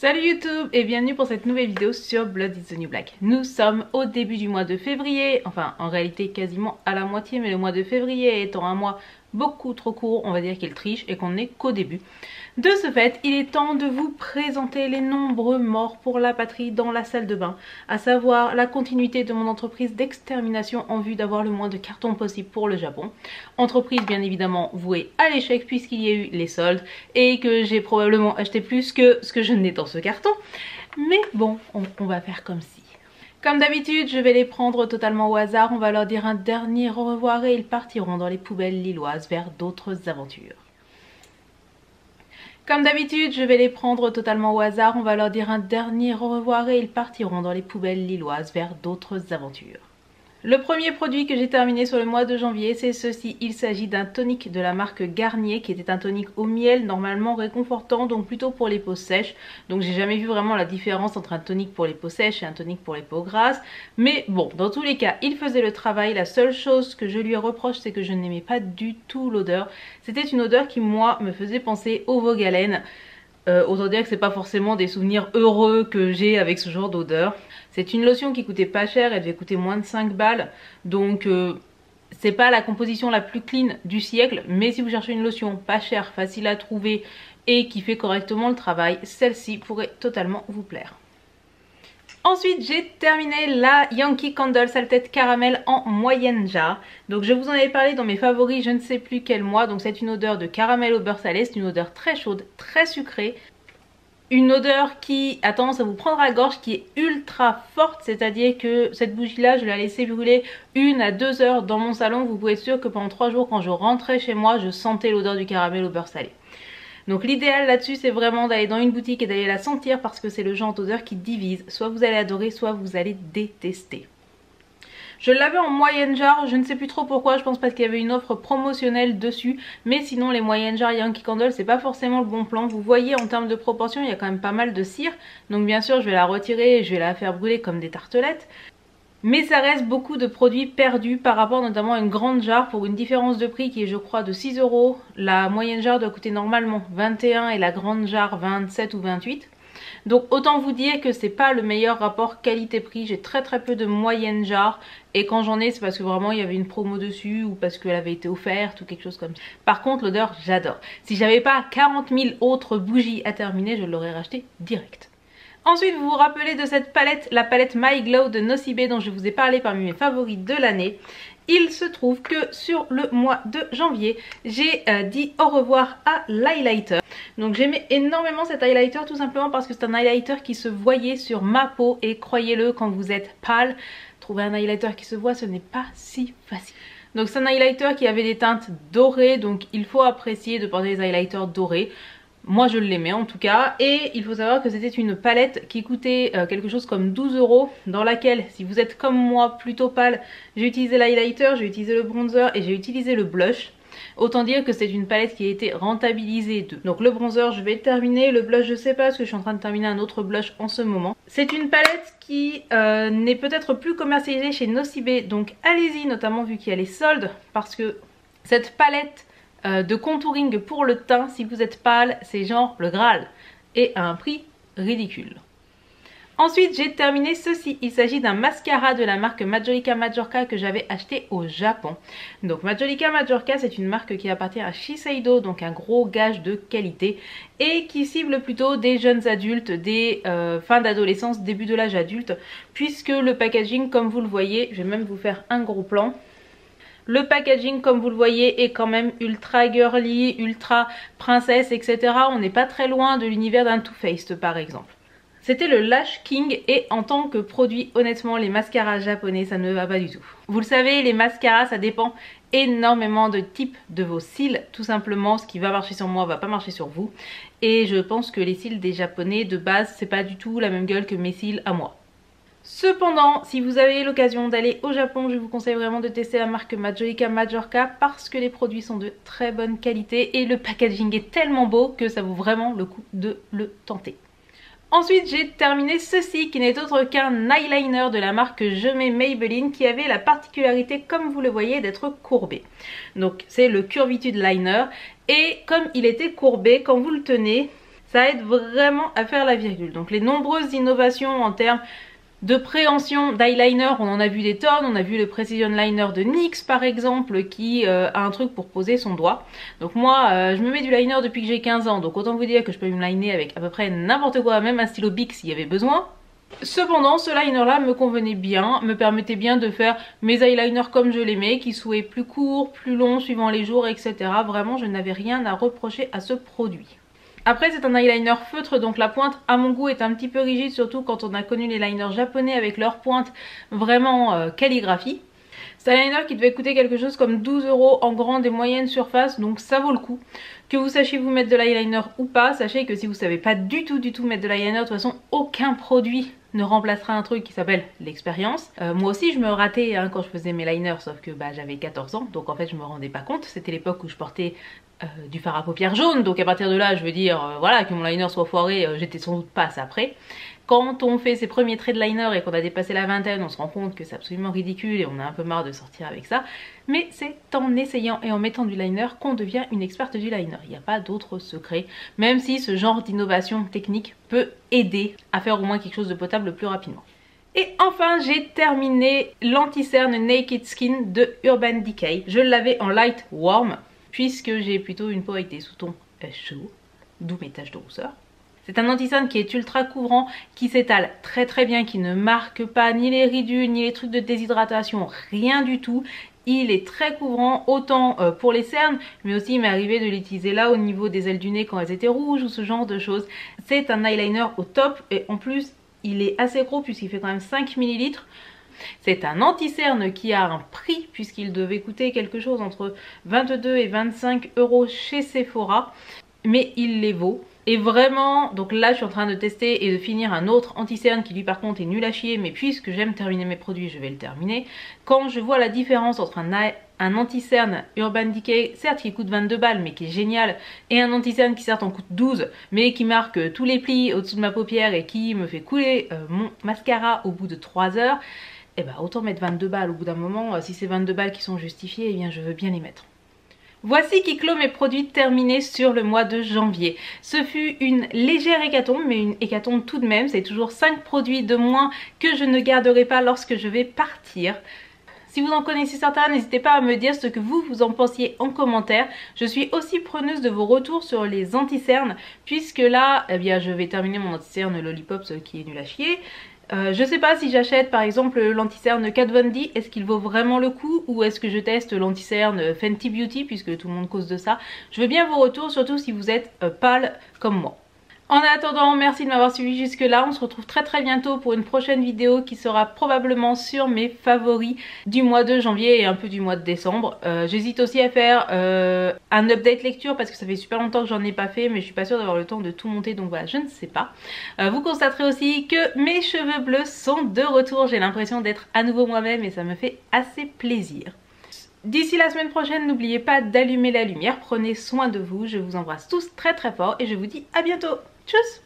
Salut YouTube et bienvenue pour cette nouvelle vidéo sur Blood is the New Black. Nous sommes au début du mois de février, enfin en réalité quasiment à la moitié, mais le mois de février étant un mois beaucoup trop court, on va dire qu'il triche et qu'on n'est qu'au début. De ce fait, il est temps de vous présenter les nombreux morts pour la patrie dans la salle de bain, à savoir la continuité de mon entreprise d'extermination en vue d'avoir le moins de cartons possible pour le Japon. Entreprise bien évidemment vouée à l'échec puisqu'il y a eu les soldes et que j'ai probablement acheté plus que ce que je n'ai dans ce carton. Mais bon, on va faire comme si. Comme d'habitude, je vais les prendre totalement au hasard, on va leur dire un dernier au revoir et ils partiront dans les poubelles lilloises vers d'autres aventures. Comme d'habitude, je vais les prendre totalement au hasard, on va leur dire un dernier au revoir et ils partiront dans les poubelles lilloises vers d'autres aventures. Le premier produit que j'ai terminé sur le mois de janvier, c'est ceci. Il s'agit d'un tonique de la marque Garnier qui était un tonique au miel, normalement réconfortant, donc plutôt pour les peaux sèches. Donc j'ai jamais vu vraiment la différence entre un tonique pour les peaux sèches et un tonique pour les peaux grasses. Mais bon, dans tous les cas, il faisait le travail. La seule chose que je lui reproche, c'est que je n'aimais pas du tout l'odeur. C'était une odeur qui, moi, me faisait penser au Vogalen. Autant dire que c'est pas forcément des souvenirs heureux que j'ai avec ce genre d'odeur. C'est une lotion qui coûtait pas cher, elle devait coûter moins de 5 balles. Donc c'est pas la composition la plus clean du siècle. Mais si vous cherchez une lotion pas chère, facile à trouver et qui fait correctement le travail, celle-ci pourrait totalement vous plaire. Ensuite, j'ai terminé la Yankee Candle Sale Tête Caramel en moyenne jarre. Donc je vous en avais parlé dans mes favoris, je ne sais plus quel mois. Donc c'est une odeur de caramel au beurre salé, c'est une odeur très chaude, très sucrée. Une odeur qui a tendance à vous prendre à la gorge, qui est ultra forte, c'est-à-dire que cette bougie-là, je l'ai laissée brûler 1 à 2 heures dans mon salon. Vous pouvez être sûr que pendant 3 jours, quand je rentrais chez moi, je sentais l'odeur du caramel au beurre salé. Donc l'idéal là-dessus, c'est vraiment d'aller dans une boutique et d'aller la sentir parce que c'est le genre d'odeur qui divise. Soit vous allez adorer, soit vous allez détester. Je l'avais en moyenne jarre, je ne sais plus trop pourquoi, je pense parce qu'il y avait une offre promotionnelle dessus. Mais sinon les moyennes jarres Yankee Candle, c'est pas forcément le bon plan. Vous voyez en termes de proportion, il y a quand même pas mal de cire. Donc bien sûr je vais la retirer et je vais la faire brûler comme des tartelettes. Mais ça reste beaucoup de produits perdus par rapport notamment à une grande jarre pour une différence de prix qui est je crois de 6 €. La moyenne jarre doit coûter normalement 21 et la grande jarre 27 ou 28. Donc autant vous dire que c'est pas le meilleur rapport qualité-prix. J'ai très peu de moyenne jarre et quand j'en ai c'est parce que vraiment il y avait une promo dessus ou parce qu'elle avait été offerte ou quelque chose comme ça. Par contre l'odeur j'adore. Si j'avais pas 40 000 autres bougies à terminer, je l'aurais racheté direct. Ensuite, vous vous rappelez de cette palette, la palette My Glow de Nocibé dont je vous ai parlé parmi mes favoris de l'année. Il se trouve que sur le mois de janvier, j'ai dit au revoir à l'highlighter. Donc j'aimais énormément cet highlighter tout simplement parce que c'est un highlighter qui se voyait sur ma peau et croyez-le, quand vous êtes pâle, trouver un highlighter qui se voit, ce n'est pas si facile. Donc c'est un highlighter qui avait des teintes dorées, donc il faut apprécier de porter des highlighters dorés. Moi je l'aimais en tout cas, et il faut savoir que c'était une palette qui coûtait quelque chose comme 12 € dans laquelle, si vous êtes comme moi plutôt pâle, j'ai utilisé l'highlighter, j'ai utilisé le bronzer et j'ai utilisé le blush. Autant dire que c'est une palette qui a été rentabilisée. Donc le bronzer je vais le terminer, le blush je sais pas parce que je suis en train de terminer un autre blush en ce moment. C'est une palette qui n'est peut-être plus commercialisée chez Nocibé, donc allez-y, notamment vu qu'il y a les soldes, parce que cette palette de contouring pour le teint, si vous êtes pâle, c'est genre le Graal et à un prix ridicule. Ensuite j'ai terminé ceci, il s'agit d'un mascara de la marque Majolica Majorca que j'avais acheté au Japon. Donc Majolica Majorca c'est une marque qui appartient à Shiseido, donc un gros gage de qualité et qui cible plutôt des jeunes adultes, des fins d'adolescence, début de l'âge adulte, puisque le packaging comme vous le voyez, je vais même vous faire un gros plan. Le packaging comme vous le voyez est quand même ultra girly, ultra princesse, etc. On n'est pas très loin de l'univers d'un Too Faced par exemple. C'était le Lash King et en tant que produit, honnêtement les mascaras japonais ça ne va pas du tout. Vous le savez, les mascaras ça dépend énormément de type de vos cils. Tout simplement, ce qui va marcher sur moi va pas marcher sur vous. Et je pense que les cils des japonais de base c'est pas du tout la même gueule que mes cils à moi. Cependant, si vous avez l'occasion d'aller au Japon, je vous conseille vraiment de tester la marque Majolica Majorca parce que les produits sont de très bonne qualité et le packaging est tellement beau que ça vaut vraiment le coup de le tenter. Ensuite, j'ai terminé ceci qui n'est autre qu'un eyeliner de la marque Je mets Maybelline qui avait la particularité, comme vous le voyez, d'être courbé. Donc c'est le Curvitude Liner et comme il était courbé, quand vous le tenez, Ça aide vraiment à faire la virgule. Donc les nombreuses innovations en termes de préhension d'eyeliner, on en a vu des tonnes. On a vu le Precision Liner de NYX par exemple qui a un truc pour poser son doigt. Donc moi je me mets du liner depuis que j'ai 15 ans, donc autant vous dire que je peux me liner avec à peu près n'importe quoi, même un stylo Bic s'il y avait besoin. Cependant ce liner là me convenait bien, me permettait bien de faire mes eyeliners comme je l'aimais, qui soient plus courts, plus longs suivant les jours, etc. Vraiment je n'avais rien à reprocher à ce produit. Après c'est un eyeliner feutre, donc la pointe à mon goût est un petit peu rigide, surtout quand on a connu les liners japonais avec leur pointe vraiment calligraphie. C'est un liner qui devait coûter quelque chose comme 12 € en grande et moyenne surface, donc ça vaut le coup. Que vous sachiez vous mettre de l'eyeliner ou pas, sachez que si vous savez pas du tout mettre de l'eyeliner, de toute façon aucun produit ne remplacera un truc qui s'appelle l'expérience. Moi aussi je me ratais hein, quand je faisais mes liners, sauf que j'avais 14 ans, donc en fait je me rendais pas compte. C'était l'époque où je portais du fard à paupières jaune, donc à partir de là je veux dire voilà, que mon liner soit foiré, j'étais sans doute pas ça après. Quand on fait ses premiers traits de liner et qu'on a dépassé la vingtaine, on se rend compte que c'est absolument ridicule et on a un peu marre de sortir avec ça. Mais c'est en essayant et en mettant du liner qu'on devient une experte du liner. Il n'y a pas d'autre secret, même si ce genre d'innovation technique peut aider à faire au moins quelque chose de potable plus rapidement. Et enfin j'ai terminé l'anti-cerne Naked Skin de Urban Decay. Je l'avais en light warm puisque j'ai plutôt une peau avec des sous-tons chauds, d'où mes taches de rousseur. C'est un anti-cerne qui est ultra couvrant, qui s'étale très bien, qui ne marque pas ni les ridules, ni les trucs de déshydratation, rien du tout. Il est très couvrant, autant pour les cernes, mais aussi il m'est arrivé de l'utiliser là au niveau des ailes du nez quand elles étaient rouges ou ce genre de choses. C'est un eyeliner au top et en plus il est assez gros puisqu'il fait quand même 5 ml. C'est un anti-cerne qui a un prix puisqu'il devait coûter quelque chose entre 22 et 25 € chez Sephora, mais il les vaut. Et vraiment, donc là je suis en train de tester et de finir un autre anti-cerne qui lui par contre est nul à chier, mais puisque j'aime terminer mes produits je vais le terminer. Quand je vois la différence entre un anti-cerne Urban Decay, certes qui coûte 22 balles mais qui est génial, et un anti-cerne qui certes en coûte 12 mais qui marque tous les plis au-dessous de ma paupière et qui me fait couler mon mascara au bout de 3 heures, et bah autant mettre 22 balles au bout d'un moment. Si c'est 22 balles qui sont justifiées, eh bien je veux bien les mettre. Voici qui clôt mes produits terminés sur le mois de janvier. Ce fut une légère hécatombe, mais une hécatombe tout de même. C'est toujours 5 produits de moins que je ne garderai pas lorsque je vais partir. Si vous en connaissez certains, n'hésitez pas à me dire ce que vous en pensiez en commentaire. Je suis aussi preneuse de vos retours sur les anti-cernes, puisque là, eh bien, je vais terminer mon anti-cerne Lollipop, ce qui est nul à chier. Je sais pas si j'achète par exemple l'anti-cerne Kat Von D, est-ce qu'il vaut vraiment le coup ou est-ce que je teste l'anti-cerne Fenty Beauty puisque tout le monde cause de ça. Je veux bien vos retours, surtout si vous êtes pâle comme moi. En attendant, merci de m'avoir suivi jusque là. On se retrouve très bientôt pour une prochaine vidéo qui sera probablement sur mes favoris du mois de janvier et un peu du mois de décembre. J'hésite aussi à faire un update lecture parce que ça fait super longtemps que j'en ai pas fait, mais je suis pas sûre d'avoir le temps de tout monter, donc voilà, je ne sais pas. Vous constaterez aussi que mes cheveux bleus sont de retour. J'ai l'impression d'être à nouveau moi-même et ça me fait assez plaisir. D'ici la semaine prochaine, n'oubliez pas d'allumer la lumière, prenez soin de vous, je vous embrasse tous très fort et je vous dis à bientôt. Tchuss!